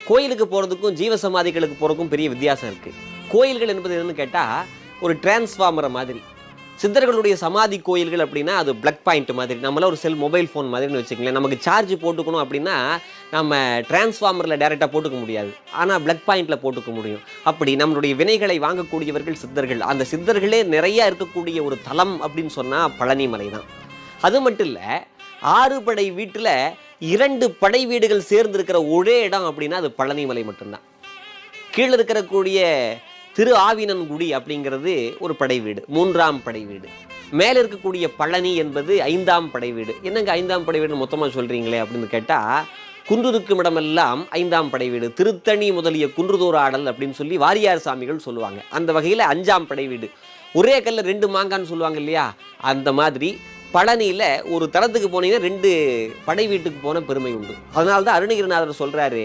கோயிலுக்கு போகிறதுக்கும் ஜீவசமாதிகளுக்கு போகிறதுக்கும் பெரிய வித்தியாசம் இருக்குது. கோயில்கள் என்பது என்னன்னு கேட்டால் ஒரு டிரான்ஸ்ஃபார்மரை மாதிரி. சித்தர்களுடைய சமாதி கோயில்கள் அப்படின்னா அது பிளக் பாயிண்ட் மாதிரி, நம்மளாம் ஒரு மொபைல் ஃபோன் மாதிரின்னு வச்சுக்கங்களேன். நமக்கு சார்ஜ் போட்டுக்கணும் அப்படின்னா நம்ம டிரான்ஸ்ஃபார்மரில் டைரெக்டாக போட்டுக்க முடியாது, ஆனால் பிளக் பாயிண்டில் போட்டுக்க முடியும். அப்படி நம்மளுடைய வினைகளை வாங்கக்கூடியவர்கள் சித்தர்கள். அந்த சித்தர்களே நிறையா இருக்கக்கூடிய ஒரு தலம் அப்படின்னு சொன்னால் பழனிமலை தான். அது மட்டும் இல்லை, 6 படை வீட்டில் 2 படை வீடுகள் சேர்ந்து இருக்கிற ஒரே இடம் அப்படின்னா அது பழனிமலை மட்டும்தான். கீழே இருக்கக்கூடிய திரு ஆவினன்குடி அப்படிங்கிறது ஒரு படை வீடு, 3ஆம் படை வீடு. மேலே இருக்கக்கூடிய பழனி என்பது 5ஆம் படை வீடு. என்னங்க 5ஆம் படை வீடு மொத்தமாக சொல்கிறீங்களே அப்படின்னு கேட்டால், குன்றுருக்கும் இடமெல்லாம் 5ஆம் படை வீடு, திருத்தணி முதலிய குன்றுதோறு ஆடல் அப்படின்னு சொல்லி வாரியார் சாமிகள் சொல்லுவாங்க. அந்த வகையில் 5ஆம் படை வீடு. ஒரே கல்ல 2 மாங்கான்னு சொல்லுவாங்க இல்லையா, அந்த மாதிரி பழனியில் ஒரு தலத்துக்கு போனீங்கன்னா 2 படை வீட்டுக்கு போன பெருமை உண்டு. அதனால தான் அருணகிரிநாதர் சொல்கிறாரு,